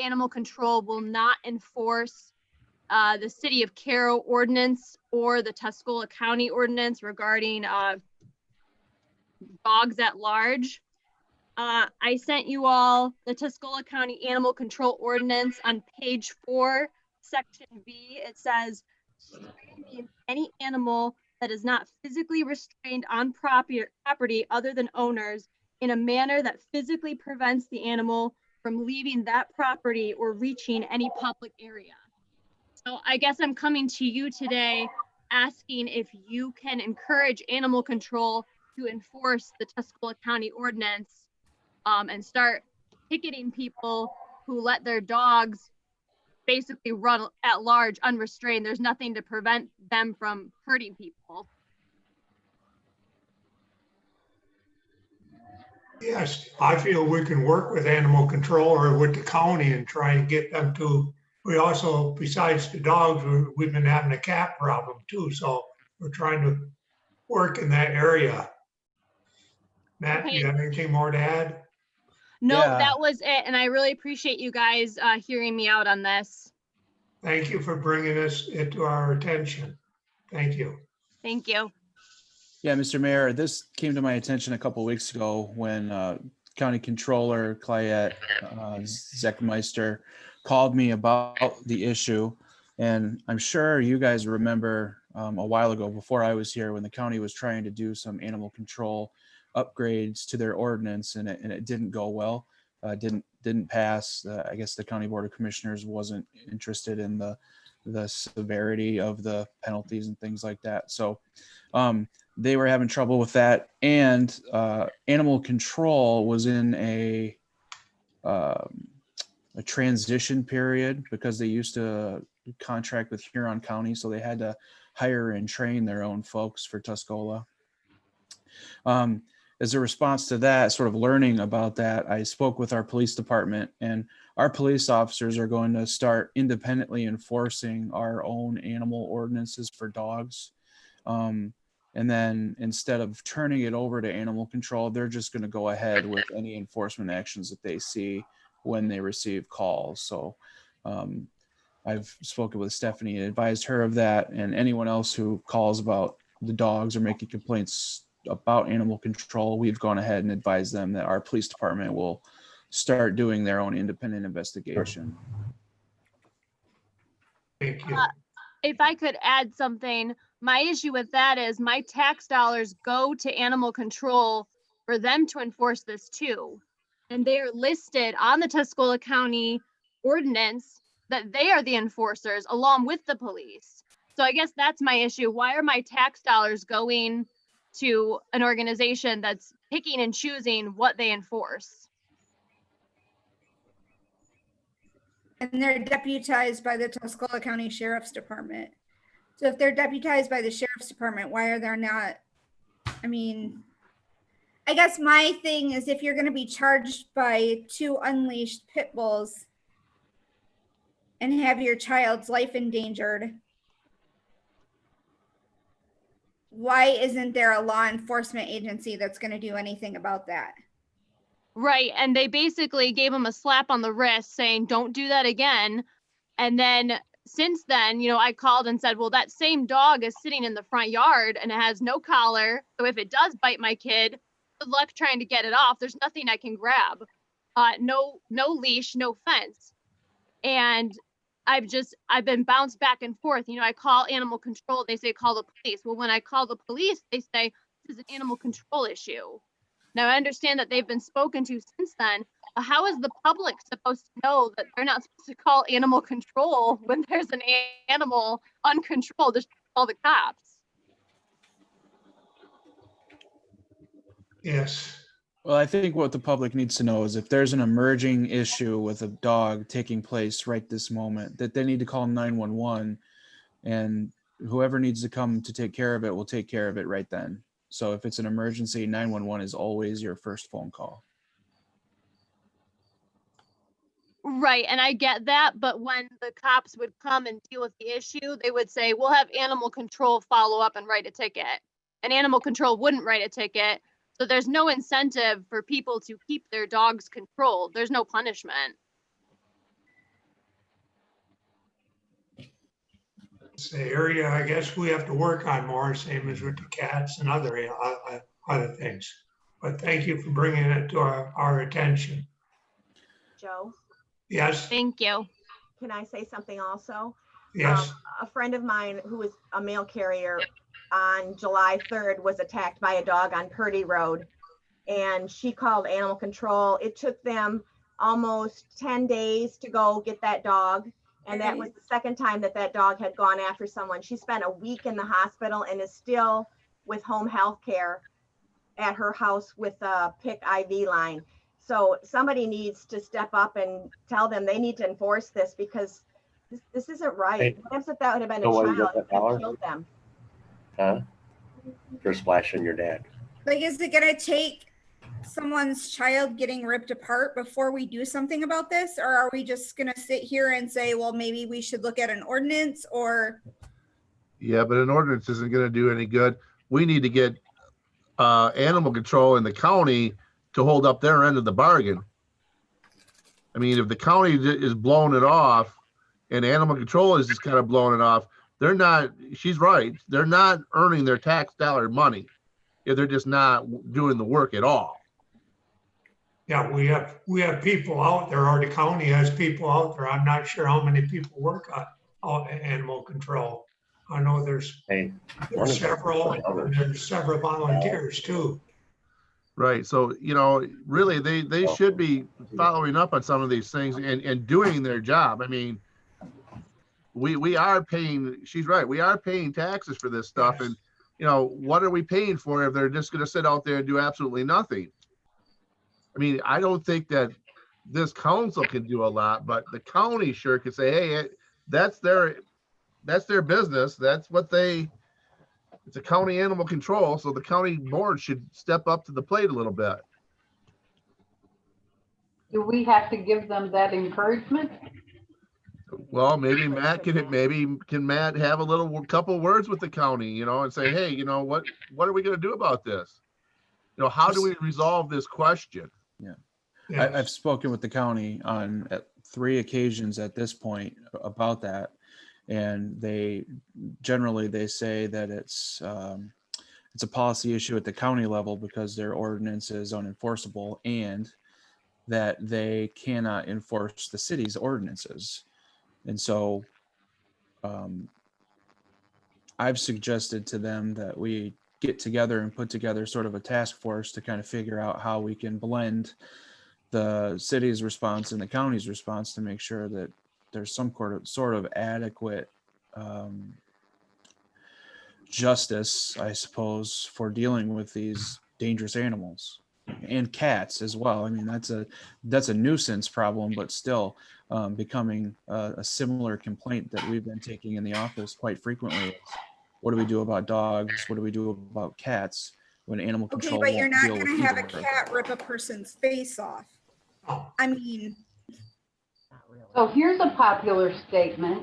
animal control will not enforce the City of Cairo ordinance or the Tuscola County ordinance regarding dogs at large. I sent you all the Tuscola County Animal Control Ordinance on page 4, section B. It says, means any animal that is not physically restrained on property other than owners in a manner that physically prevents the animal from leaving that property or reaching any public area. So I guess I'm coming to you today asking if you can encourage animal control to enforce the Tuscola County ordinance and start ticketing people who let their dogs basically run at large unrestrained. There's nothing to prevent them from hurting people. Yes, I feel we can work with animal control or with the county and try and get them to, we also, besides the dogs, we've been having a cat problem too. So we're trying to work in that area. Matt, Okay. you have anything more to add? No, Yeah. that was it. And I really appreciate you guys hearing me out on this. Thank you for bringing this to our attention. Thank you. Thank you. Yeah, Mr. Mayor, this came to my attention a couple of weeks ago when County Controller Clayette Zeckmeister called me about the issue. And I'm sure you guys remember a while ago, before I was here, when the county was trying to do some animal control upgrades to their ordinance, and it didn't go well. Didn't pass. I guess the County Board of Commissioners wasn't interested in the severity of the penalties and things like that. So they were having trouble with that, and animal control was in a transition period because they used to contract with Huron County, so they had to hire and train their own folks for Tuscola. As a response to that, sort of learning about that, I spoke with our police department, and our police officers are going to start independently enforcing our own animal ordinances for dogs. And then instead of turning it over to animal control, they're just going to go ahead with any enforcement actions that they see when they receive calls. So I've spoken with Stephanie and advised her of that, and anyone else who calls about the dogs or making complaints about animal control, we've gone ahead and advised them that our police department will start doing their own independent investigation. Thank you. If I could add something, my issue with that is my tax dollars go to animal control for them to enforce this too. And they are listed on the Tuscola County ordinance that they are the enforcers along with the police. So I guess that's my issue. Why are my tax dollars going to an organization that's picking and choosing what they enforce? And they're deputized by the Tuscola County Sheriff's Department. So if they're deputized by the Sheriff's Department, why are there not? I mean, I guess my thing is, if you're going to be charged by 2 unleashed pit bulls and have your child's life endangered, why isn't there a law enforcement agency that's going to do anything about that? Right. And they basically gave him a slap on the wrist saying, don't do that again. And then since then, you know, I called and said, well, that same dog is sitting in the front yard and it has no collar. So if it does bite my kid, good luck trying to get it off. There's nothing I can grab. No leash, no fence. And I've been bounced back and forth. You know, I call animal control. They say, call the police. Well, when I call the police, they say this is an animal control issue. Now, I understand that they've been spoken to since then. But how is the public supposed to know that they're not supposed to call animal control when there's an animal uncontrolled? Just call the cops. Yes. Well, I think what the public needs to know is if there's an emerging issue with a dog taking place right this moment, that they need to call 911, and whoever needs to come to take care of it will take care of it right then. So if it's an emergency, 911 is always your first phone call. Right. And I get that. But when the cops would come and deal with the issue, they would say, we'll have animal control follow up and write a ticket. And animal control wouldn't write a ticket. So there's no incentive for people to keep their dogs controlled. There's no punishment. It's the area I guess we have to work on more, same as with the cats and other things. But thank you for bringing it to our attention. Joe, Yes, Thank you. can I say something also? yes. A friend of mine who was a mail carrier on July 3rd was attacked by a dog on Purdy Road, and she called animal control. It took them almost 10 days to go get that dog. And that was the second time that that dog had gone after someone. She spent a week in the hospital and is still with home health care at her house with a PIC IV line. So somebody needs to step up and tell them they need to enforce this, because this isn't right. Hey, What if that would have been a so what, you child got that and dollar? killed them? Huh? For splashing your dad. Like, is it gonna take someone's child getting ripped apart before we do something about this? Or are we just gonna sit here and say, well, maybe we should look at an ordinance? Or Yeah, but an ordinance isn't gonna do any good. We need to get animal control in the county to hold up their end of the bargain. I mean, if the county is blowing it off and animal control is just kind of blowing it off, they're not, she's right, they're not earning their tax dollar money if they're just not doing the work at all. Yeah, we have people out there, or the county has people out there. I'm not sure how many people work on animal control. I know there's Hey, several volunteers too. Right. So, you know, really they should be following up on some of these things and doing their job. I mean, we are paying, she's right, we are paying taxes for this stuff. Yes. And, you know, what are we paying for if they're just going to sit out there and do absolutely nothing? I mean, I don't think that this council can do a lot, but the county sure could say, hey, that's their business. That's what it's a county animal control. So the county board should step up to the plate a little bit. Do we have to give them that encouragement? Well, maybe Matt can Matt have a couple words with the county, you know, and say, hey, you know, what are we going to do about this? You know, how do we resolve this question? Yeah. Yes. I've spoken with the county on at 3 occasions at this point about that. And they say that it's a policy issue at the county level because their ordinance is unenforceable, and that they cannot enforce the city's ordinances. And so I've suggested to them that we get together and put together sort of a task force to kind of figure out how we can blend the city's response and the county's response to make sure that there's some sort of adequate justice, I suppose, for dealing with these dangerous animals and cats as well. I mean, that's a nuisance problem, but still becoming a similar complaint that we've been taking in the office quite frequently. What do we do about dogs? What do we do about cats when animal okay, control but you're won't not deal with gonna have a either? cat rip a person's face off. Oh, I mean, Not really. So here's a popular statement.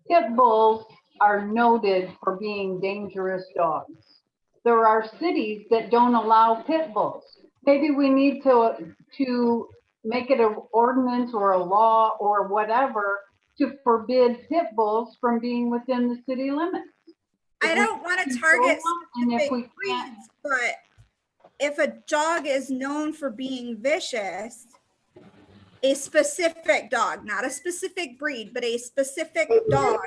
Pit bulls are noted for being dangerous dogs. There are cities that don't allow pit bulls. Maybe we need to make it an ordinance or a law or whatever to forbid pit bulls from being within the city limits. I don't want to target And if specific we can't, breeds, but if a dog is known for being vicious, a specific dog, not a specific breed, but a specific dog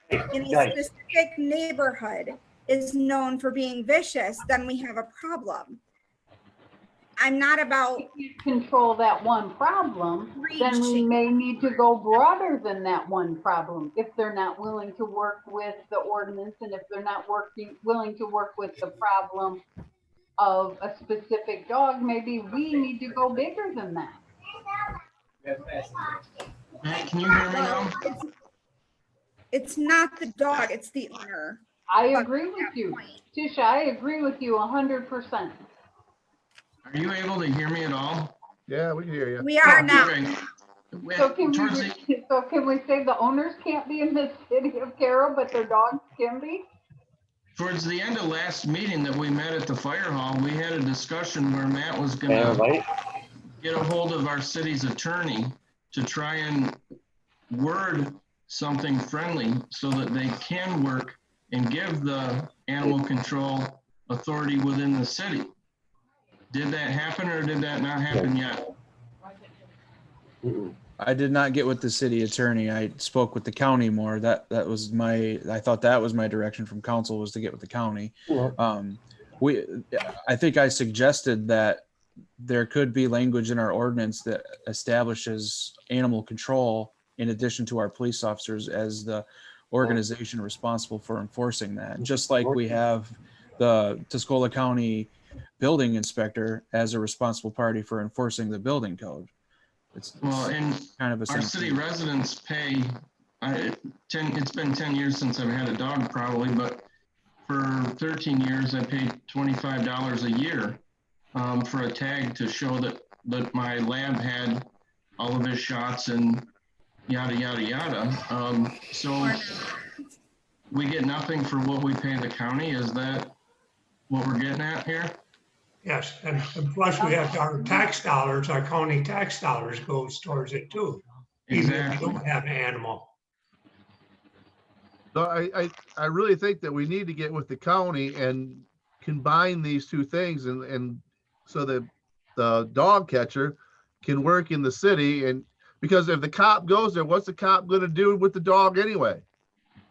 in a Guys. specific neighborhood is known for being vicious, then we have a problem. I'm not about, if we can't control that one problem, then we Reaching. may need to go broader than that one problem. If they're not willing to work with the ordinance, and if they're not willing to work with the problem of a specific dog, maybe we need to go bigger than that. Matt, can you hear me now? it's not the dog, it's the owner. I agree with you. Tisha, I agree with you 100%. Are you able to hear me at all? Yeah, we can hear you. We are now. Okay. So can Towards we say the owners can't be in the city of Carroll, but their dogs can be? towards the end of last meeting that we met at the fire hall, we had a discussion where Matt was Yeah, gonna right? get a hold of our city's attorney to try and word something friendly so that they can work and give the animal control authority within the city. Did that happen or did that not happen yet? Mm-mm. I did not get with the city attorney. I spoke with the county more. That was I thought that was my direction from council, was to get with the county. Well, I think I suggested that there could be language in our ordinance that establishes animal control in addition to our police officers as the organization responsible for enforcing that. Just like we have the Tuscola County building inspector as a responsible party for enforcing the building code. It's Well, and kind of a our same city thing. residents pay, it's been 10 years since I've had a dog probably, but for 13 years, I paid $25 a year for a tag to show that my lab had all of his shots and yada, yada, yada. So we get nothing for what we pay the county. Is that what we're getting at here? Yes, and plus we have our tax dollars, our county tax dollars goes towards it too, even if we Exactly. don't have an animal. So I really think that we need to get with the county and combine these two things and so that the dog catcher can work in the city. And because if the cop goes there, what's the cop going to do with the dog anyway?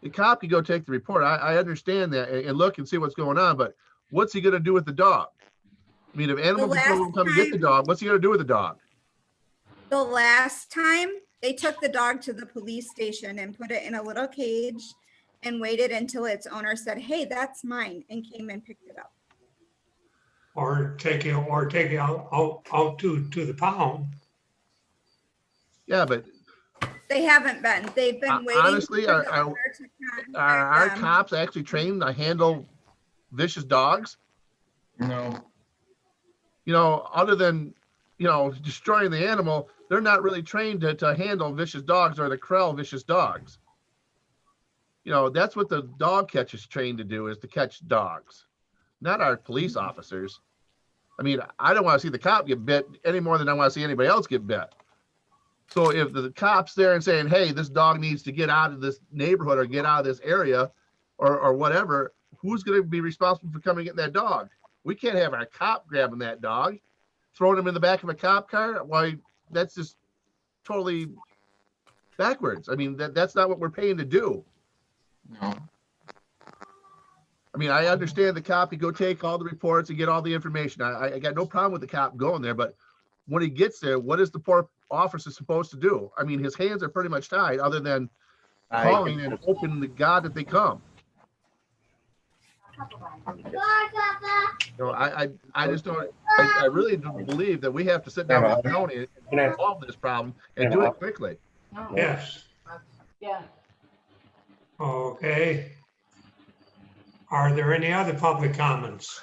The cop can go take the report. I understand that and look and see what's going on, but what's he going to do with the dog? I mean, if animal control will come and get the dog, what's he going to do with the dog? The last time they took the dog to the police station and put it in a little cage and waited until its owner said, "Hey, that's mine," and came and picked it up. Or take it out to the pound. Yeah, but They haven't been. They've been waiting honestly, for the are owner to contact our them. cops actually trained to handle vicious dogs? No. You know, other than, you know, destroying the animal, they're not really trained to handle vicious dogs or to corral vicious dogs. You know, that's what the dog catcher's trained to do, is to catch dogs, not our police officers. I mean, I don't want to see the cop get bit any more than I want to see anybody else get bit. So if the cop's there and saying, hey, this dog needs to get out of this neighborhood or get out of this area or whatever, who's going to be responsible for coming and getting that dog? We can't have our cop grabbing that dog, throwing him in the back of a cop car. Why, that's just totally backwards. I mean, that's not what we're paying to do. No. I mean, I understand the cop can go take all the reports and get all the information. I got no problem with the cop going there, but when he gets there, what is the poor officer supposed to do? I mean, his hands are pretty much tied other than calling and hoping to God that they come. You know, I just don't, I really don't believe that we have to sit down with the county and solve this problem and do it quickly. Yes, Yeah. okay. Are there any other public comments?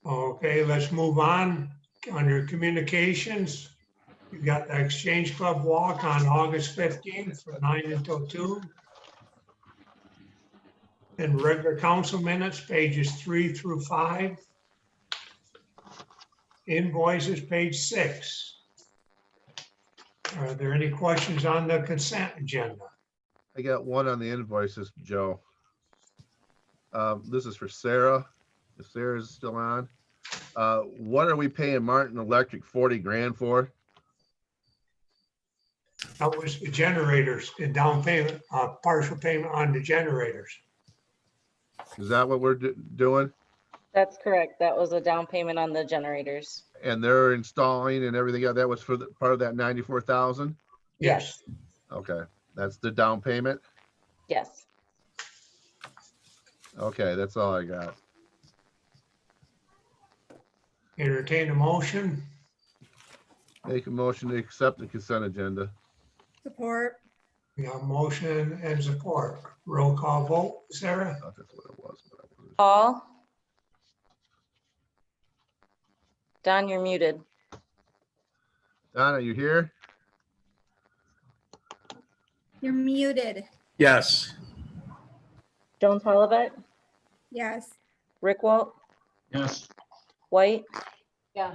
Okay, let's move on. Under communications, you got the Exchange Club walk on August 15th from 9 until 2. And regular council minutes, pages 3 through 5. Invoices, page 6. Are there any questions on the consent agenda? I got one on the invoices, Joe. This is for Sarah. If Sarah's still on. What are we paying Martin Electric 40 grand for? That was the generators, the down payment, partial payment on the generators. Is that what we're doing? That's correct. That was a down payment on the generators. And they're installing and everything. That was for the part of that 94,000. Yes. Okay, that's the down payment. Yes. Okay, that's all I got. Entertain a motion. Make a motion to accept the consent agenda. Support. We have motion and support. Roll call vote. Sarah? I thought that's what it was. But I wasn't. Paul? Don, you're muted. Donna, you here? You're muted. Yes. Jones Olivet? Yes. Rick Walt? Yes. White? Yeah.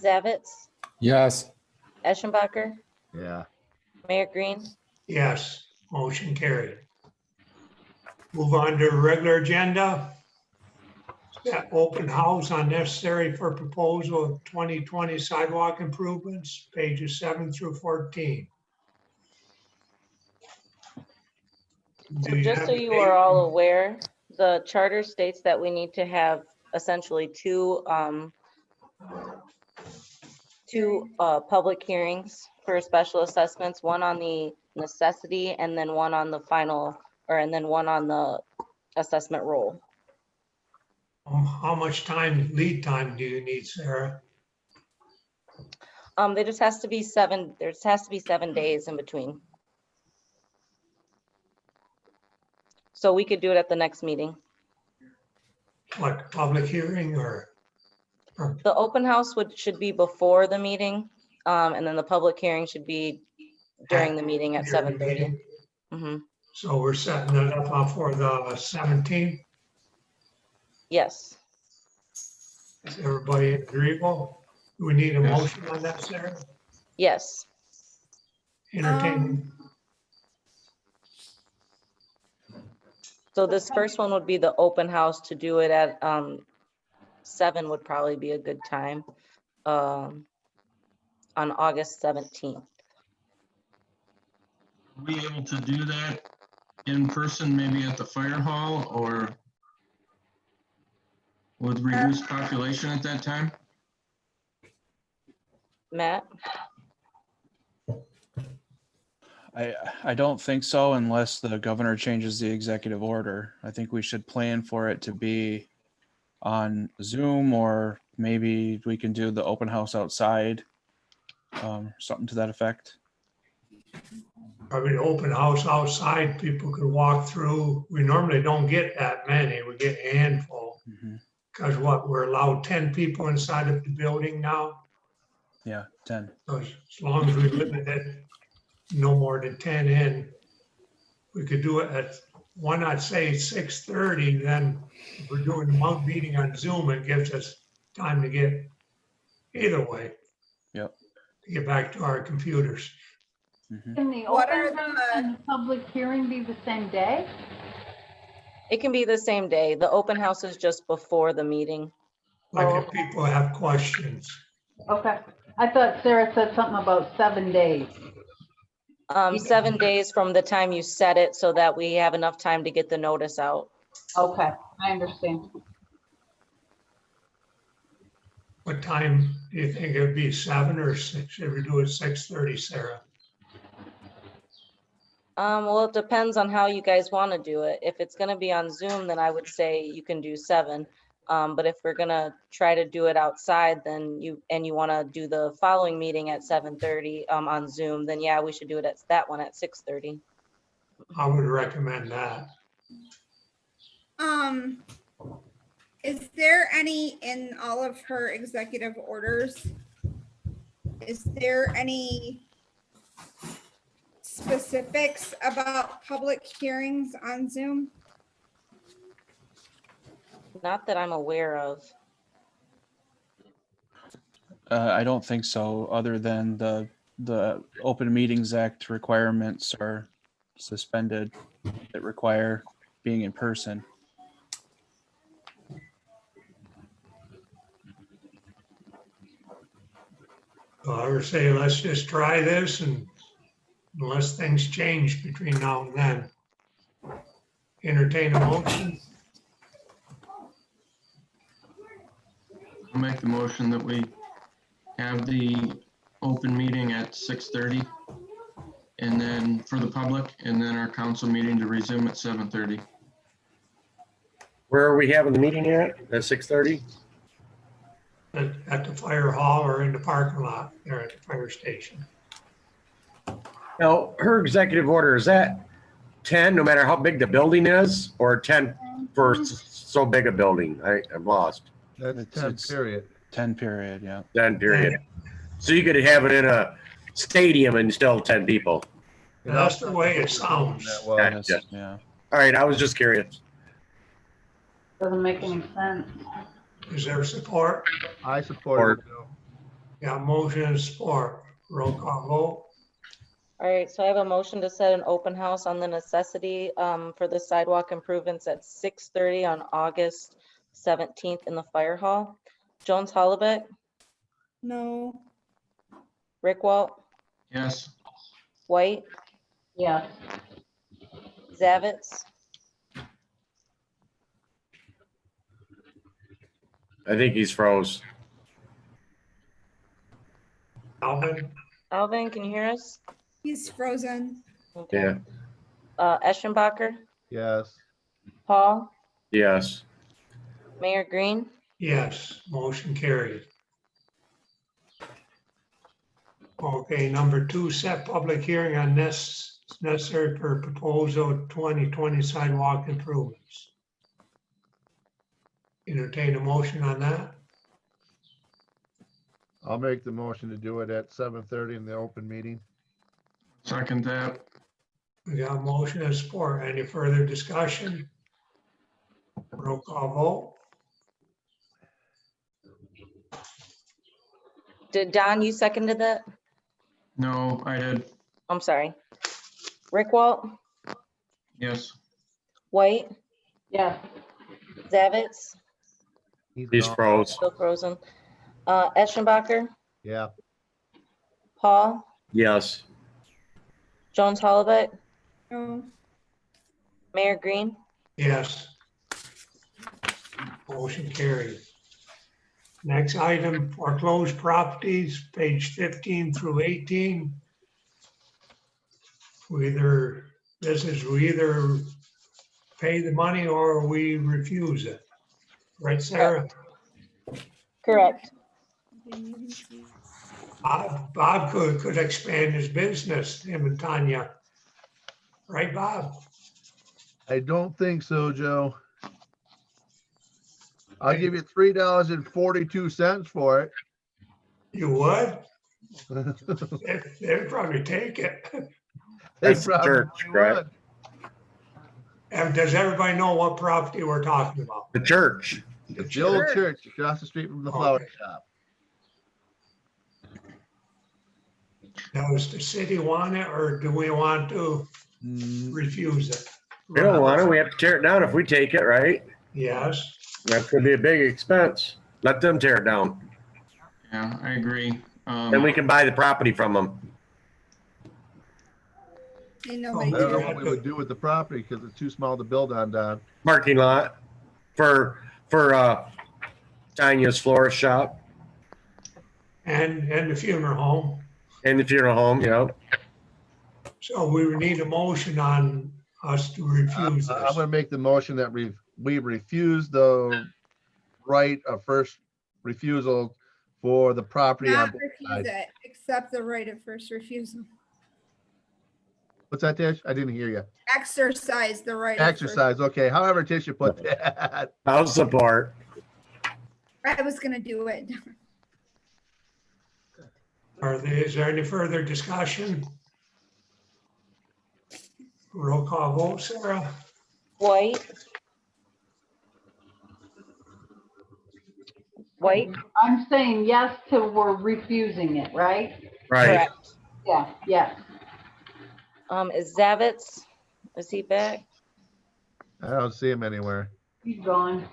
Zavitz? Yes. Eschenbacher? Yeah. Mayor Green, Yes, motion carried. Move on to regular agenda. Set open house unnecessary for proposal of 2020 sidewalk improvements, pages 7 through 14. so Do you just have so a you date? are all aware, the charter states that we need to have essentially two public hearings for special assessments, one on the necessity and then one on the final, and then one on the assessment roll. How much lead time do you need, Sarah? There just has to be there has to be 7 days in between. So we could do it at the next meeting. What, public hearing or? The open house should be before the meeting, and then the public hearing should be during the meeting at During the 7:30. meeting? Mm-hmm. So we're setting it up for the 17th. Yes. Is everybody agreeable? Do we need a Yes. motion on that, Sarah? Yes. Entertaining. So this first one would be the open house. To do it at 7 would probably be a good time, on August 17th. Are we able to do that in person, maybe at the fire hall, or with reduced population at that time? Matt? I don't think so unless the governor changes the executive order. I think we should plan for it to be on Zoom, or maybe we can do the open house outside, something to that effect. Probably the open house outside, people could walk through. We normally don't get that many, we get a handful. Because we're allowed 10 people inside of the building now. Yeah, 10. So as long as we limit it, no more than 10 in, we could do it at, why not say 6:30, then if we're doing one meeting on Zoom, it gives us time to get, either way. Yep. To get back to our computers. Can the What are open house and the public hearing be the same day? It can be the same day. The open house is just before the meeting. Like if people have questions. Okay. I thought Sarah said something about 7 days. 7 days from the time you set it, so that we have enough time to get the notice out. Okay, I understand. What time do you think it would be, 7 or 6? Should we do it 6:30, Sarah? Well, it depends on how you guys want to do it. If it's going to be on Zoom, then I would say you can do 7. But if we're going to try to do it outside, then you want to do the following meeting at 7:30 on Zoom, then yeah, we should do it at that one at 6:30. I would recommend that. Is there any in all of her executive orders? Is there any specifics about public hearings on Zoom? Not that I'm aware of. I don't think so, other than the Open Meetings Act requirements are suspended that require being in person. I would say let's just try this, and unless things change between now and then. Entertain a motion. I'll make the motion that we have the open meeting at 6:30, and then for the public, and then our council meeting to resume at 7:30. Where are we having the meeting at 6:30? At the fire hall or in the parking lot there at the fire station. Now, her executive order, is that 10, no matter how big the building is, or 10 for so big a building? I'm lost. That's 10 period. 10 period, yeah. 10 period. So you could have it in a stadium and still 10 people. That's the way it sounds. Gotcha. Yeah. All right, I was just curious. Doesn't make any sense. Is there support? I support it. Yeah, motion and support. Roll call vote. All right, so I have a motion to set an open house on the necessity for the sidewalk improvements at 6:30 on August 17th in the fire hall. Jones Hollebeck, No. Rick Walt, Yes. White, Yes. Zavitz, I think he's froze. Alvin, Alvin, can you hear us? He's frozen. Okay. Yeah. Eschenbacher, Yes. Paul, Yes. Mayor Green, yes, motion carried. Okay, number 2, set public hearing on this necessary for proposal 2020 sidewalk improvements. Entertain a motion on that. I'll make the motion to do it at 7:30 in the open meeting. Second that. We got a motion and support. Any further discussion? Roll call vote. did Don, you seconded that? No, I did. I'm sorry. Rick Walt, Yes. White, Yes. Zavitz, He's gone. froze. still frozen. Eschenbacher, Yeah. Paul, Yes. Jones Hollebeck, No. Mayor Green, Yes. Motion carried. Next item, foreclosed properties, page 15 through 18. We either pay the money or we refuse it. Right, Sarah? correct. Bob could expand his business, him and Tanya. Right, Bob? I don't think so, Joe. I'll give you $3.42 for it. You would? They'd probably take it. They That's the probably church, right? would. And does everybody know what property we're talking about? The church. It's the old Church. church across the street from the flower Okay. shop. Does the city want it or do we want to Mm, refuse it? We don't want it. We have to tear it down if we take it, right? Yes, That's gonna be a big expense. Let them tear it down. Yeah, I agree. Then we can buy the property from them. Ain't Oh, I nobody don't know cares. what we would do with the property because it's too small to build on, Don. Parking lot for Tanya's florist shop and the funeral home. and the funeral home, you know. So we would need a motion on us to refuse I'm this. gonna make the motion that we refuse the right of first refusal for the property on Not both refuse sides. it, accept the right of first refusal. What's that, Tish? I didn't hear you. Exercise the right. of first- Exercise, okay, however Tish you put that. I'll support. I was gonna do it. Is there any further discussion? Roll call vote, Sarah? White. White, I'm saying yes to we're refusing it, right? Right. correct. Yeah, yes. Is Zavitz, is he back? I don't see him anywhere. He's gone.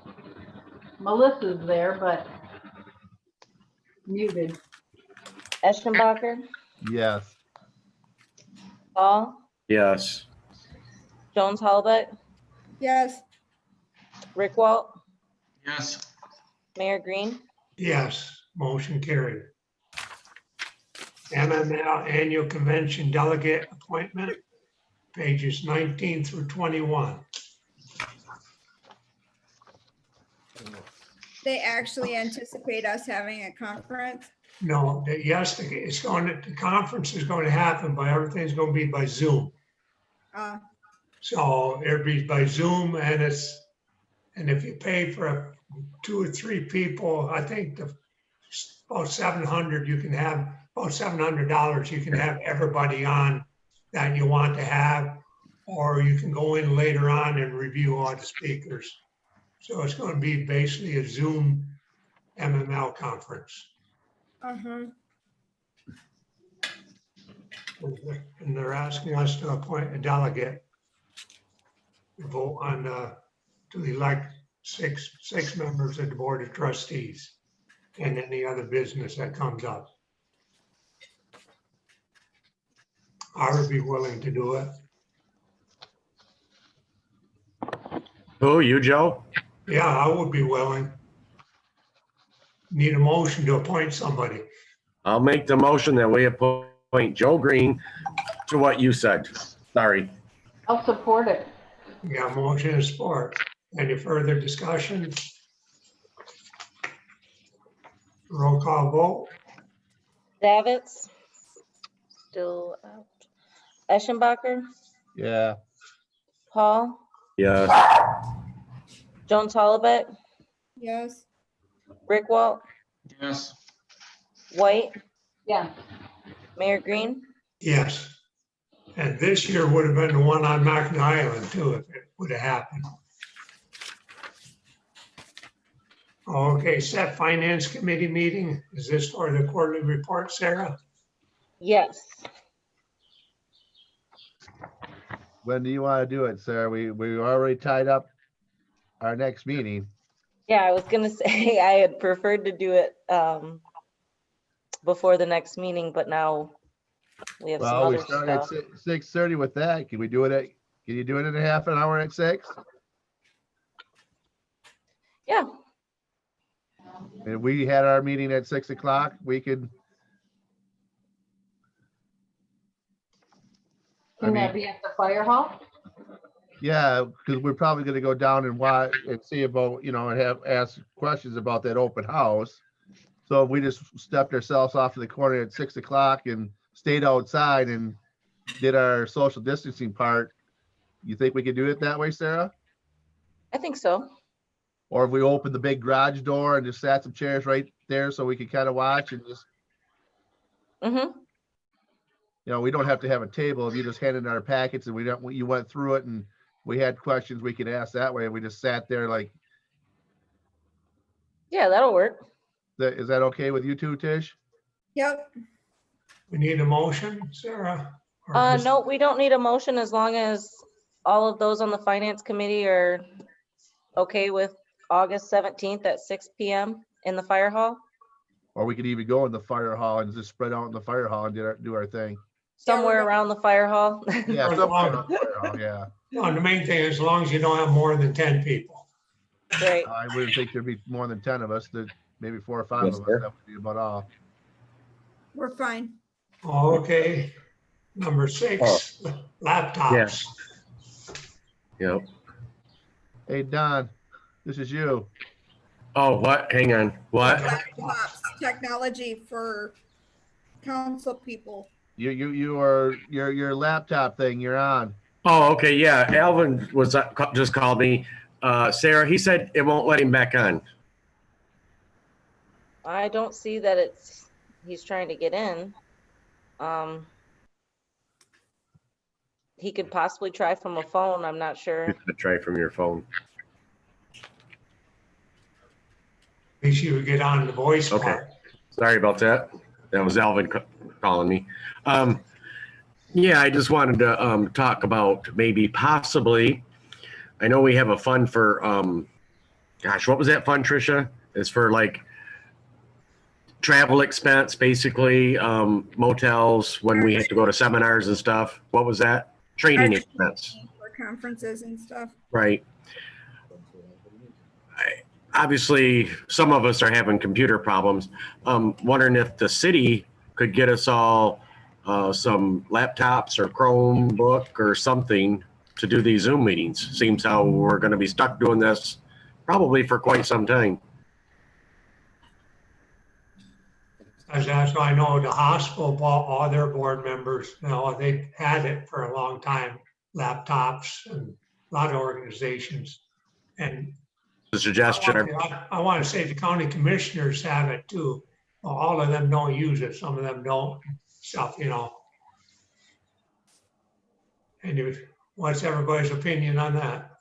Melissa's there, but muted. Eschenbacher, Yes. Paul, Yes. Jones Hollebeck, Yes. Rick Walt, Yes. Mayor Green, Yes, motion carried. MML Annual Convention Delegate Appointment, pages 19 through 21. They actually anticipate us having a conference. No, yes, the conference is going to happen, but everything's going to be by Zoom. Uh, So it'll be by Zoom and if you pay for 2 or 3 people, I think about $700, you can have about $700, you can have everybody on that you want to have, or you can go in later on and review all the speakers. So it's going to be basically a Zoom MML conference. uh-huh. And they're asking us to appoint a delegate. To vote on, to elect six members of the Board of Trustees and any other business that comes up. I would be willing to do it. Who, you, Joe? Yeah, I would be willing. Need a motion to appoint somebody. I'll make the motion that we appoint Joe Green to what you said. Sorry. I'll support it. Yeah, motion and support. Any further discussion? Roll call vote. Davitz? Still out. Eschenbacher? Yeah. Paul? Yes. Jones Hollaback? Yes. Rickwalt? Yes. White? Yes. Mayor Green? Yes. And this year would have been the one on Mackinac Island too, if it would have happened. Okay, set finance committee meeting. Is this for the quarterly report, Sarah? Yes. When do you want to do it, Sarah? We already tied up our next meeting. Yeah, I was gonna say I had preferred to do it before the next meeting, but now we have some Well, we other start at stuff. 6:30 with that. Can we do it at, can you do it in a half an hour at 6? Yeah, And we had our meeting at 6 o'clock. We could. I Can that mean, be at the fire hall? yeah, because we're probably gonna go down and watch and see about, and ask questions about that open house. So if we just stepped ourselves off to the corner at 6 o'clock and stayed outside and did our social distancing part, you think we could do it that way, Sarah? I think so. Or if we opened the big garage door and just sat some chairs right there so we could kind of watch and just, Mm-hmm. we don't have to have a table. If you just handed our packets and you went through it and we had questions we could ask that way. And we just sat there like, Yeah, that'll work. is that okay with you too, Tish? Yep. We need a motion, Sarah? Or just- No, we don't need a motion as long as all of those on the finance committee are okay with August 17th at 6 p.m. in the fire hall. Or we could even go in the fire hall and just spread out in the fire hall and do our thing. Somewhere around the fire hall. Yeah, Or somewhere long. around the fire hall, yeah. No, the main thing is as long as you don't have more than 10 people. Right. I wouldn't think there'd be more than 10 of us. That maybe 4 or 5 Yes, of us. sir. That would be about all. We're fine. Okay, number 6, laptops. Yep. Hey, Don, this is you. Oh, what? Hang on. What? Laptops, technology for council people. Your laptop thing you're on. Oh, okay. Yeah. Alvin was just called me. Sarah, he said it won't let him back on. I don't see that he's trying to get in. He could possibly try from a phone. I'm not sure. You could try from your phone. Make sure you get on the voice Okay. part. Sorry about that. That was Alvin calling me. Yeah, I just wanted to talk about maybe possibly, I know we have a fund for, gosh, what was that fund, Tricia? It's for like travel expense, basically, motels, when we have to go to seminars and stuff. What was that? Training expense, For conferences and stuff. right? Obviously, some of us are having computer problems. Wondering if the city could get us all some laptops or Chromebook or something to do these Zoom meetings. Seems how we're going to be stuck doing this probably for quite some time. As I know, the hospital bought all their board members, they've had it for a long time, laptops and a lot of organizations. And The suggestion, I want to say the county commissioners have it too. Well, all of them don't use it. Some of them don't, stuff. And what's everybody's opinion on that?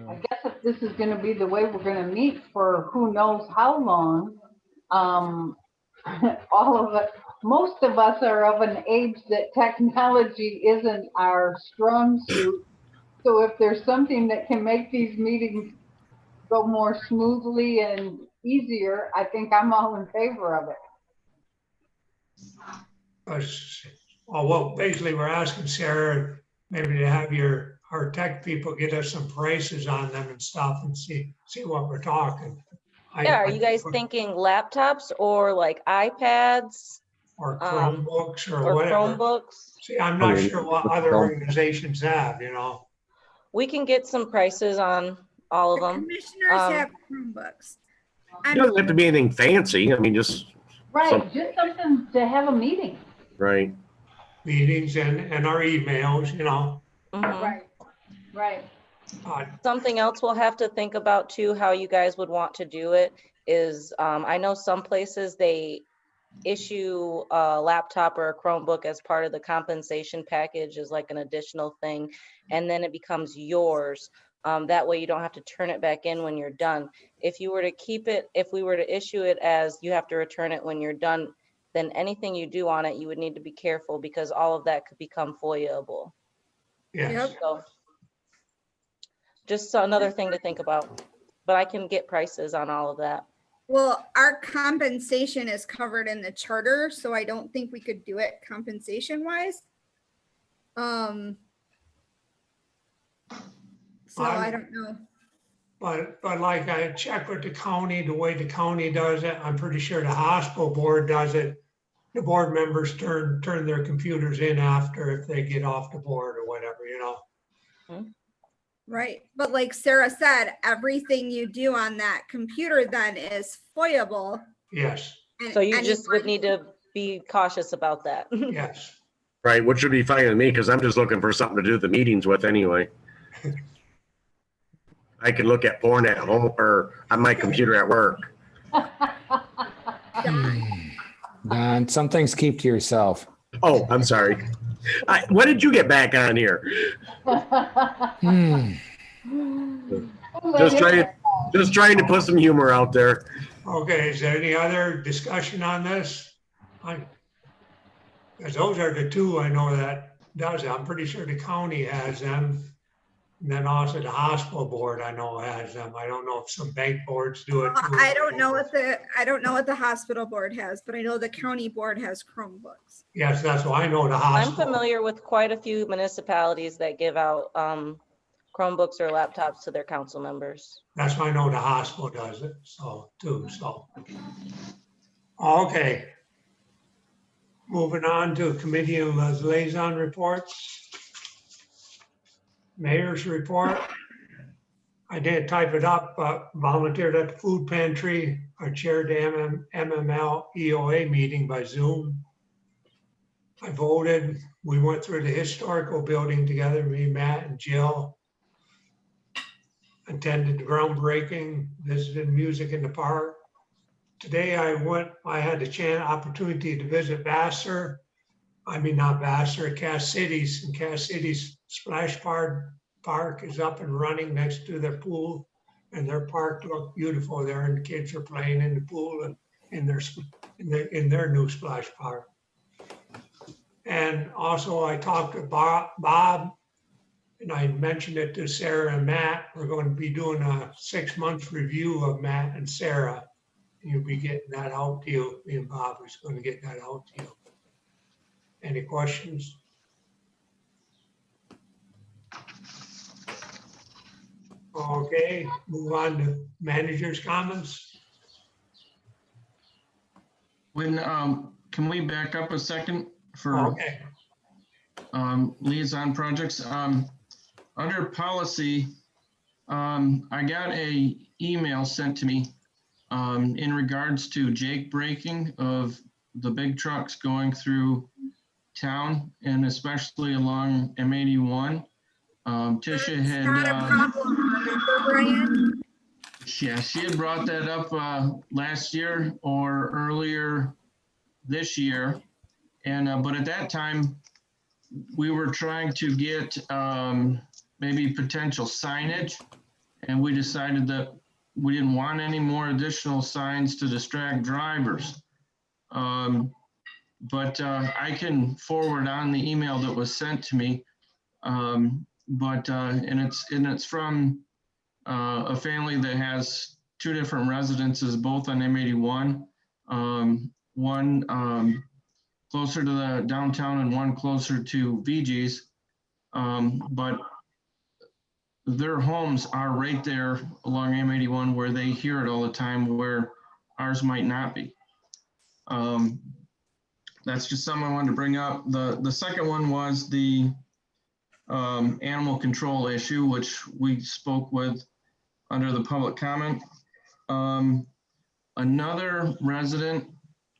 I guess if this is gonna be the way we're gonna meet for who knows how long, all of us, most of us are of an age that technology isn't our strong suit. So if there's something that can make these meetings go more smoothly and easier, I think I'm all in favor of it. Well, basically, we're asking Sarah maybe to have our tech people get us some prices on them and stuff and see what we're talking. Yeah, are you guys thinking laptops or like iPads or Chromebooks or or whatever? Chromebooks? See, I'm not sure what other organizations have, We can get some prices on all of The them. commissioners have Chromebooks. It doesn't have to be anything fancy. I mean, just Right, just something to have a meeting. right. Meetings and our emails, Mhm. Right. Something else we'll have to think about too, how you guys would want to do it is, I know some places they issue a laptop or a Chromebook as part of the compensation package as like an additional thing, and then it becomes yours. That way you don't have to turn it back in when you're done. If you were to keep it, if we were to issue it as you have to return it when you're done, then anything you do on it, you would need to be careful because all of that could become FOIA-able. Yes. So just another thing to think about, but I can get prices on all of that. Well, our compensation is covered in the charter, so I don't think we could do it compensation wise. So I don't know. But like I checked with the county, the way the county does it, I'm pretty sure the hospital board does it. The board members turn their computers in after if they get off the board or whatever, Right. But like Sarah said, everything you do on that computer then is FOIA-able. Yes. So you just would need to be cautious about that. Yes. Right, which would be fine with me because I'm just looking for something to do the meetings with anyway. I can look at porn at home or on my computer at work. Don, some things keep to yourself. Oh, I'm sorry. What did you get back on here? Just trying to put some humor out there. Okay, is there any other discussion on this? Because those are the two I know that does it. I'm pretty sure the county has them. And then also the hospital board I know has them. I don't know if some bank boards do it too. I don't know what the hospital board has, but I know the county board has Chromebooks. Yes, that's why I know the I'm hospital. familiar with quite a few municipalities that give out Chromebooks or laptops to their council members. That's why I know the hospital does it, too. Okay. Moving on to committee and liaison reports. Mayor's report. I did type it up, volunteered at the food pantry. I chaired the MML EOA meeting by Zoom. I voted. We went through the historical building together, me, Matt, and Jill. Attended the groundbreaking, visited music in the park. Today I had the opportunity to visit Vassar. Not Vassar, Cass Cities. And Cass Cities Splash Park is up and running next to their pool. And their park looked beautiful there, and the kids are playing in the pool and in their new splash park. And also I talked to Bob, and I mentioned it to Sarah and Matt. We're going to be doing a 6-month review of Matt and Sarah. You'll be getting that out to you. Me and Bob is going to get that out to you. Any questions? Okay, move on to manager's comments. Can we back up a second for Okay. liaison projects? Under policy, I got a email sent to me in regards to Jake braking of the big trucks going through town and especially along M81. Tisha had, Not a problem, remember, Brian? yeah, she had brought that up last year or earlier this year. And, but at that time, we were trying to get maybe potential signage. And we decided that we didn't want any more additional signs to distract drivers. But I can forward on the email that was sent to me. And it's from a family that has two different residences, both on M81. One closer to the downtown and one closer to VG's. But their homes are right there along M81 where they hear it all the time, where ours might not be. That's just something I wanted to bring up. The second one was the animal control issue, which we spoke with under the public comment. Another resident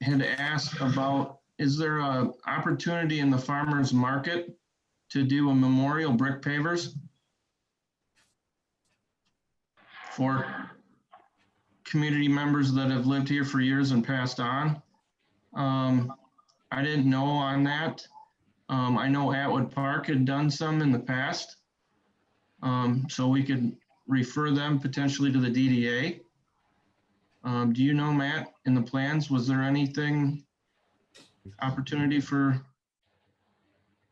had asked about, is there an opportunity in the farmer's market to do a memorial brick pavers for community members that have lived here for years and passed on? I didn't know on that. I know Atwood Park had done some in the past. So we could refer them potentially to the DDA. Do you know, Matt, in the plans, was there anything, opportunity for?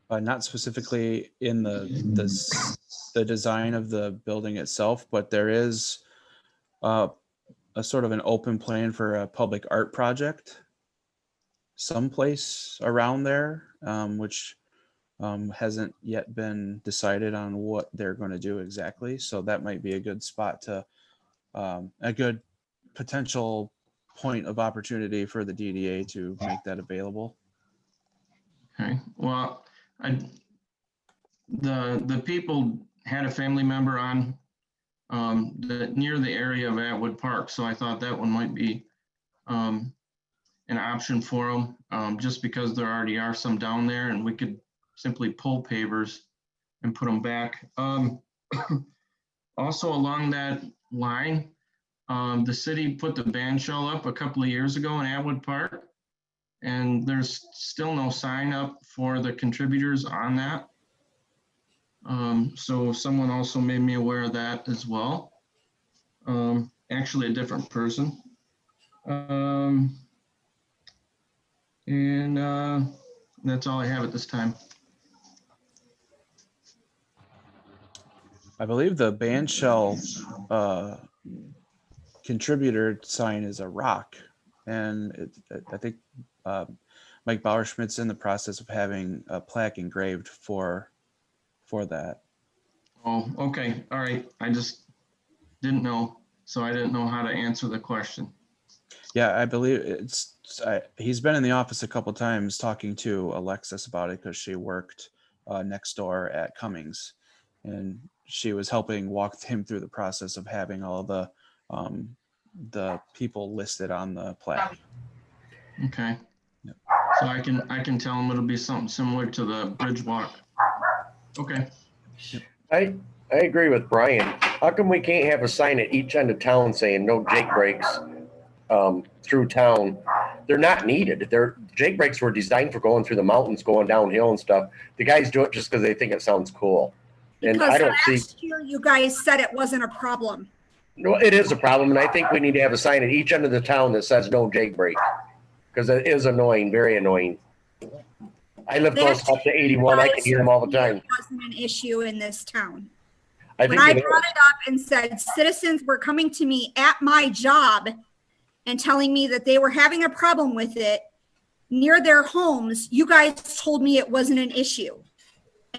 Not specifically in the design of the building itself, but there is a sort of an open plan for a public art project someplace around there, which hasn't yet been decided on what they're going to do exactly. So that might be a good spot to, a good potential point of opportunity for the DDA to make that available. Okay, well, the people had a family member on near the area of Atwood Park, so I thought that one might be an option for them, just because there already are some down there, and we could simply pull pavers and put them back. Also along that line, the city put the band shell up a couple of years ago in Atwood Park, and there's still no sign up for the contributors on that. So someone also made me aware of that as well. Actually a different person. And that's all I have at this time. I believe the band shell contributor sign is a rock, and I think Mike Bauerschmidt's in the process of having a plaque engraved for that. Oh, okay, all right. I just didn't know, so I didn't know how to answer the question. Yeah, I believe he's been in the office a couple times talking to Alexis about it, because she worked next door at Cummings, and she was helping walk him through the process of having all the people listed on the plaque. Okay. Yep. So I can tell them it'll be something similar to the bridge walk. Okay. I agree with Brian. How come we can't have a sign at each end of town saying no Jake breaks through town? They're not needed. Jake breaks were designed for going through the mountains, going downhill and stuff. The guys do it just because they think it sounds cool. And Because I don't last year you guys said it wasn't a problem. No, it is a problem, and I think we need to have a sign at each end of the town that says no Jake break, because it is annoying, very annoying. I live close up to 81. I can hear them all the time. It wasn't an issue in this town. I When think I it brought is. it up and said citizens were coming to me at my job and telling me that they were having a problem with it near their homes, you guys told me it wasn't an issue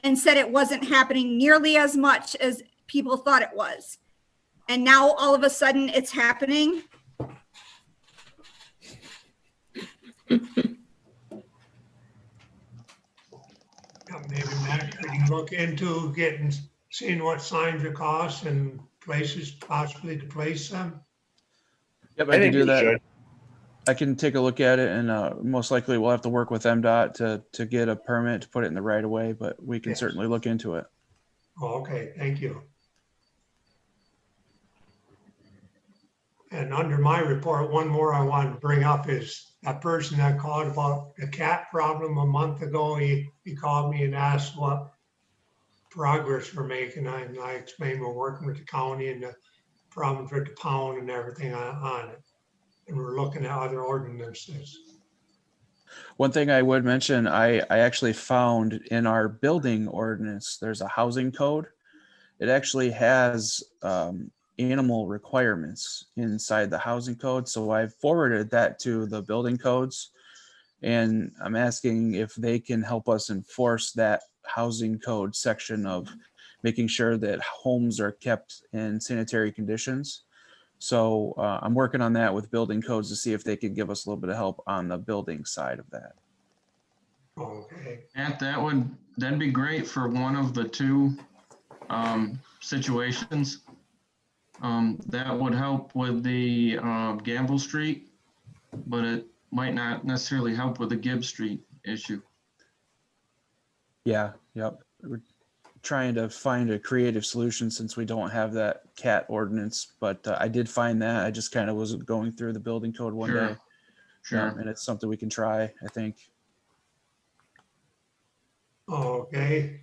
and said it wasn't happening nearly as much as people thought it was. And now all of a sudden it's happening. Maybe Matt, we can look into seeing what signs it costs and places possibly to place them. Yep, I I can think do we that. should. I can take a look at it, and most likely we'll have to work with MDOT to get a permit to put it in the right of way, but we can Yes. certainly look into it. Oh, okay, thank you. And under my report, one more I wanted to bring up is that person that called about the cat problem a month ago. He called me and asked what progress we're making. And I explained we're working with the county and the problems with the pound and everything on it. And we're looking at other ordinances. One thing I would mention, I actually found in our building ordinance, there's a housing code. It actually has animal requirements inside the housing code. So I forwarded that to the building codes, and I'm asking if they can help us enforce that housing code section of making sure that homes are kept in sanitary conditions. So I'm working on that with building codes to see if they could give us a little bit of help on the building side of that. Okay. Matt, that'd be great for one of the two situations. That would help with the Gamble Street, but it might not necessarily help with the Gibb Street issue. Yeah, yep. We're trying to find a creative solution since we don't have that cat ordinance, but I did find that. I just kind of was going through the building code one Sure. day. Sure. And it's something we can try, I think. Okay.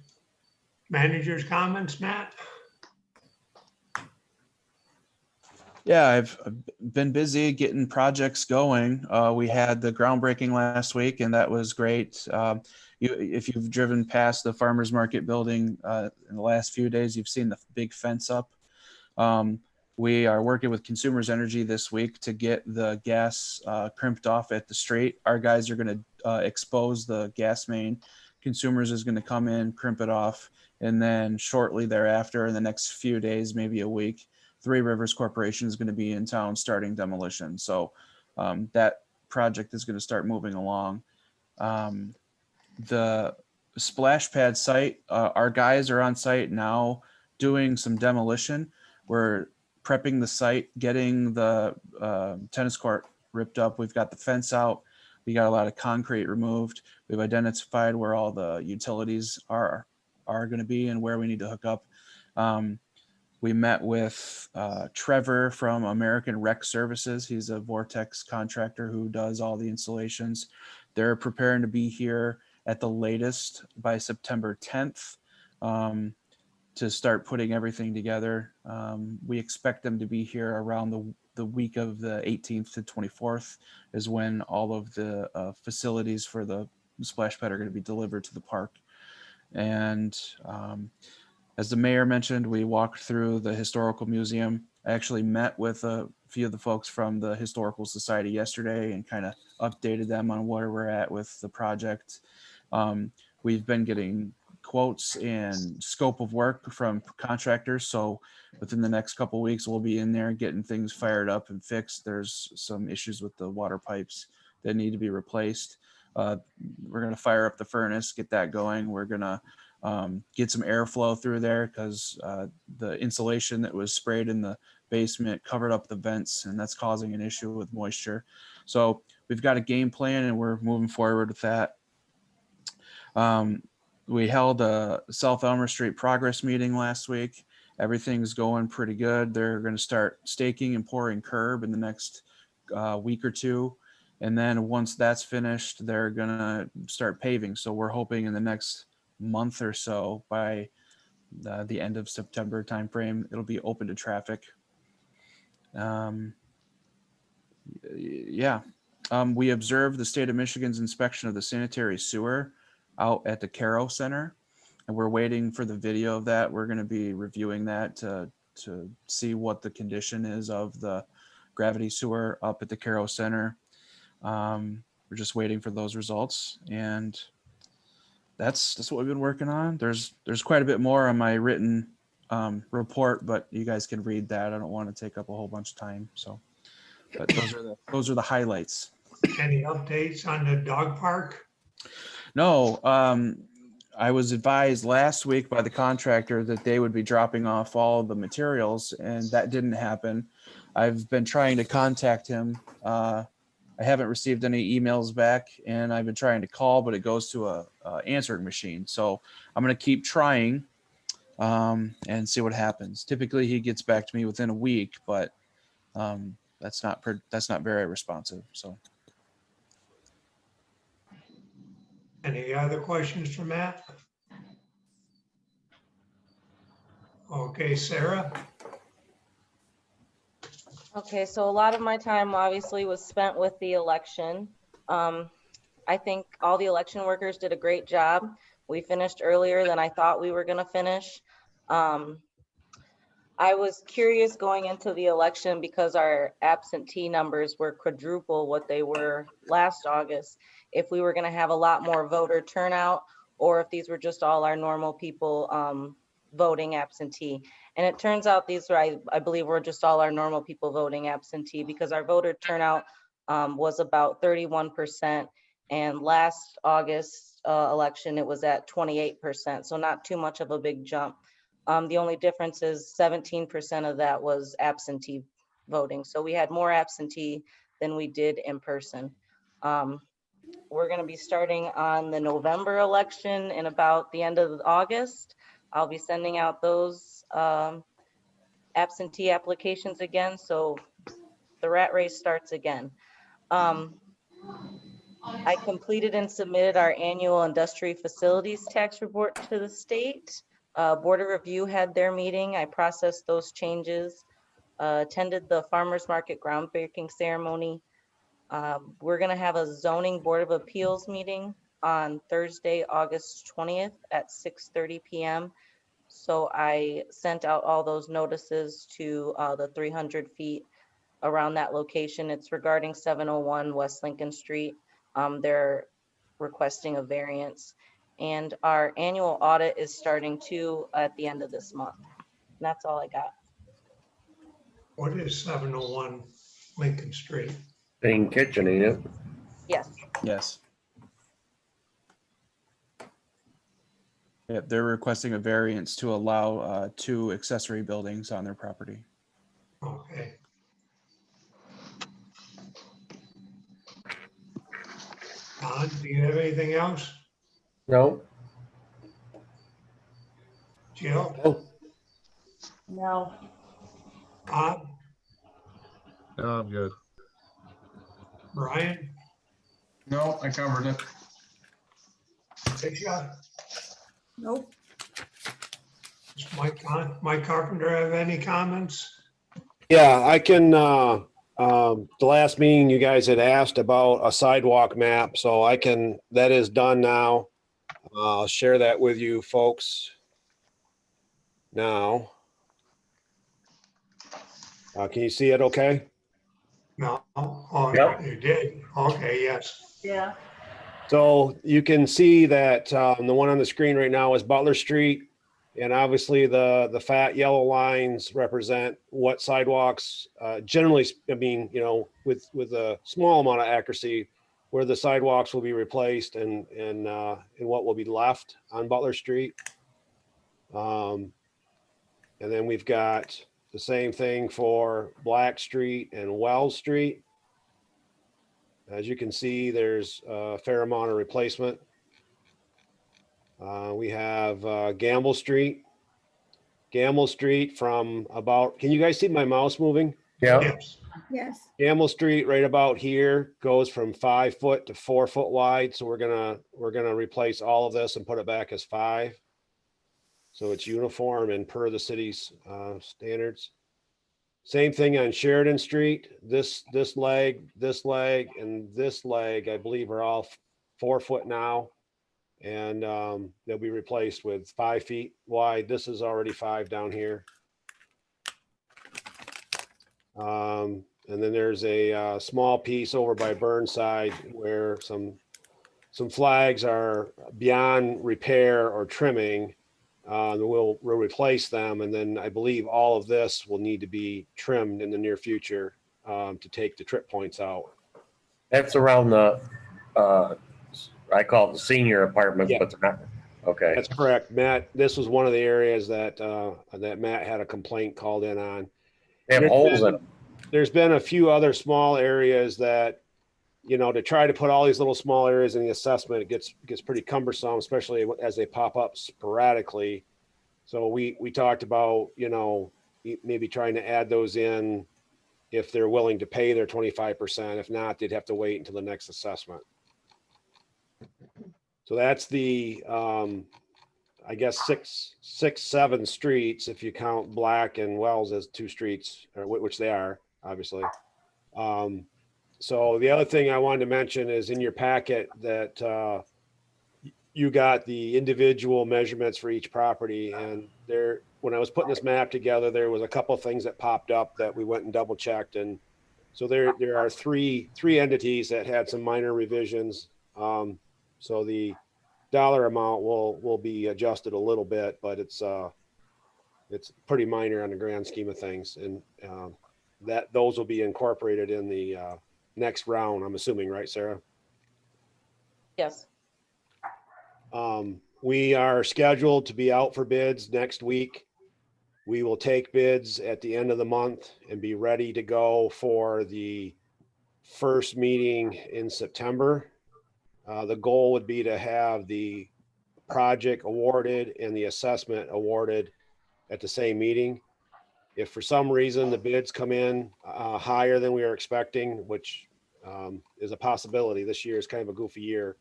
Manager's comments, Matt? Yeah, I've been busy getting projects going. We had the groundbreaking last week, and that was great. If you've driven past the farmers market building in the last few days, you've seen the big fence up. We are working with Consumers Energy this week to get the gas crimped off at the street. Our guys are going to expose the gas main. Consumers is going to come in, crimp it off, and then shortly thereafter, in the next few days, maybe a week, Three Rivers Corporation is going to be in town starting demolition. So that project is going to start moving along. The splash pad site, our guys are on site now doing some demolition. We're prepping the site, getting the tennis court ripped up. We've got the fence out. We got a lot of concrete removed. We've identified where all the utilities are going to be and where we need to hook up. We met with Trevor from American Rec Services. He's a Vortex contractor who does all the installations. They're preparing to be here at the latest by September 10th to start putting everything together. We expect them to be here around the week of the 18th to 24th is when all of the facilities for the splash pad are going to be delivered to the park. And as the mayor mentioned, we walked through the historical museum. I actually met with a few of the folks from the Historical Society yesterday and kind of updated them on where we're at with the project. We've been getting quotes and scope of work from contractors. So within the next couple of weeks, we'll be in there getting things fired up and fixed. There's some issues with the water pipes that need to be replaced. We're going to fire up the furnace, get that going. We're going to get some airflow through there because the insulation that was sprayed in the basement covered up the vents, and that's causing an issue with moisture. So we've got a game plan and we're moving forward with that. We held a South Elmer Street progress meeting last week. Everything's going pretty good. They're going to start staking and pouring curb in the next week or two. And then once that's finished, they're going to start paving. So we're hoping in the next month or so, by the end of September timeframe, it'll be open to traffic. We observed the state of Michigan's inspection of the sanitary sewer out at the Caro Center, and we're waiting for the video of that. We're going to be reviewing that to see what the condition is of the gravity sewer up at the Caro Center. We're just waiting for those results, and that's what we've been working on. There's quite a bit more on my written report, but you guys can read that. I don't want to take up a whole bunch of time. So, but those are the highlights. Any updates on the dog park? No, I was advised last week by the contractor that they would be dropping off all the materials, and that didn't happen. I've been trying to contact him. I haven't received any emails back, and I've been trying to call, but it goes to a answering machine. So I'm going to keep trying and see what happens. Typically, he gets back to me within a week, but that's not very responsive. So. Any other questions for Matt? Okay, Sarah? Okay, so a lot of my time obviously was spent with the election. I think all the election workers did a great job. We finished earlier than I thought we were going to finish. I was curious going into the election because our absentee numbers were quadruple what they were last August. If we were going to have a lot more voter turnout, or if these were just all our normal people voting absentee. And it turns out these were, I believe, were just all our normal people voting absentee, because our voter turnout was about 31%. And last August election, it was at 28%. So not too much of a big jump. The only difference is 17% of that was absentee voting. So we had more absentee than we did in person. We're going to be starting on the November election in about the end of August. I'll be sending out those absentee applications again. So the rat race starts again. I completed and submitted our annual industry facilities tax report to the state. Board of Review had their meeting. I processed those changes, attended the farmers market groundbreaking ceremony. We're going to have a zoning board of appeals meeting on Thursday, August 20th at 6:30 p.m. So I sent out all those notices to the 300 feet around that location. It's regarding 701 West Lincoln Street. They're requesting a variance. And our annual audit is starting too at the end of this month. And that's all I got. What is 701 Lincoln Street? Thing kitchen, ain't it? Yes. Yes. Yeah, they're requesting a variance to allow 2 accessory buildings on their property. Okay. Don, do you have anything else? No. Jill? Oh, No. Bob? No, I'm good. Brian? No, I covered it. Tisha? Nope. Does Mike Carpenter have any comments? Yeah, I can, the last meeting you guys had asked about a sidewalk map, so I can, that is done now. I'll share that with you folks now. Can you see it okay? No? Oh, Yep. you did? Okay, yes. Yeah. So you can see that the one on the screen right now is Butler Street. And obviously the fat yellow lines represent what sidewalks generally, I mean, you know, with a small amount of accuracy, where the sidewalks will be replaced and what will be left on Butler Street. And then we've got the same thing for Black Street and Wells Street. As you can see, there's a fair amount of replacement. We have Gamble Street. Gamble Street from about, can you guys see my mouse moving? yeah. Yes. Yes. Gamble Street right about here goes from 5 foot to 4 foot wide. So we're gonna replace all of this and put it back as 5. So it's uniform and per the city's standards. Same thing on Sheridan Street. This leg, and this leg, I believe, are all 4 foot now. And they'll be replaced with 5 feet wide. This is already 5 down here. And then there's a small piece over by Burnside where some flags are beyond repair or trimming. We'll replace them, and then I believe all of this will need to be trimmed in the near future to take the trip points out. That's around the, I call it the senior apartments, Yeah. but they're not. Okay. That's correct, Matt. This was one of the areas that Matt had a complaint called in on. They have holes in them. There's been a few other small areas that, you know, to try to put all these little small areas in the assessment, it gets pretty cumbersome, especially as they pop up sporadically. So we talked about, you know, maybe trying to add those in if they're willing to pay their 25%. If not, they'd have to wait until the next assessment. So that's the, I guess, six, 7 streets, if you count Black and Wells as 2 streets, or which they are, obviously. So the other thing I wanted to mention is in your packet that you got the individual measurements for each property, and there, when I was putting this map together, there was a couple of things that popped up that we went and double checked. And so there are three entities that had some minor revisions. So the dollar amount will be adjusted a little bit, but it's pretty minor on the grand scheme of things. And that those will be incorporated in the next round, I'm assuming, right, Sarah? Yes. We are scheduled to be out for bids next week. We will take bids at the end of the month and be ready to go for the first meeting in September. The goal would be to have the project awarded and the assessment awarded at the same meeting. If for some reason the bids come in higher than we are expecting, which is a possibility, this year is kind of a goofy year.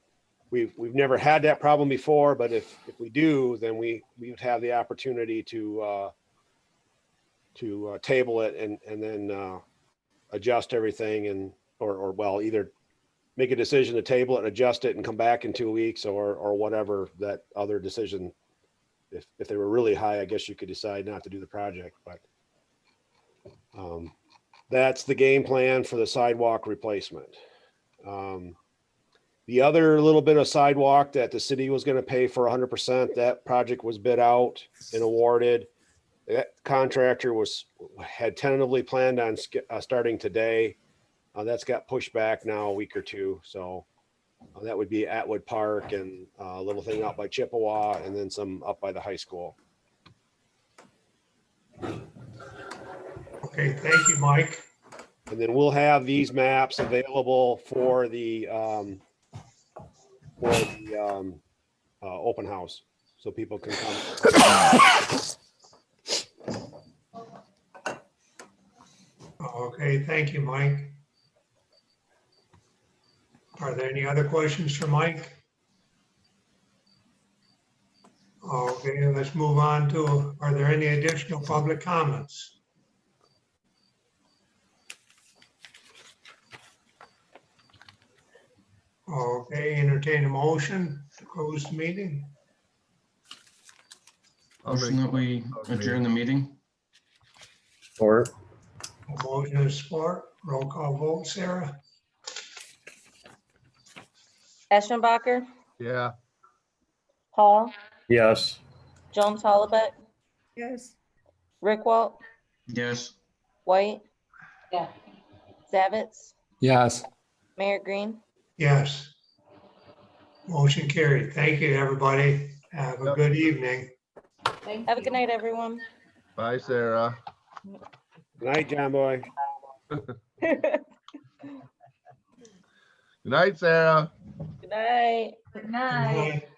We've never had that problem before, but if we do, then we would have the opportunity to table it and then adjust everything and or well, either make a decision to table it, adjust it, and come back in 2 weeks, or whatever that other decision. If they were really high, I guess you could decide not to do the project, but that's the game plan for the sidewalk replacement. The other little bit of sidewalk that the city was going to pay for 100%, that project was bid out and awarded. That contractor had tentatively planned on starting today. That's got pushed back now a week or two. So that would be Atwood Park and a little thing out by Chippewa, and then some up by the high school. Okay, thank you, Mike. And then we'll have these maps available for the open house, so people can come. Okay, thank you, Mike. Are there any other questions for Mike? Okay, let's move on to, are there any additional public comments? Okay, entertain a motion to close the meeting. Motion that we adjourn the meeting. Or A motion and support, roll call vote, Sarah? Eschenbacher, Yeah. Hall, yes. Jones Hollaback, Yes. Rickwalt, Yes. White, Yeah. Zavitz, Yes. Mayor Green. Yes. Motion carried. Thank you, everybody. Have a good evening. Thank Have a you. good night, everyone. Bye, Sarah. Good night, John Boy. Good night, Sarah. Good night. Good night. Good night.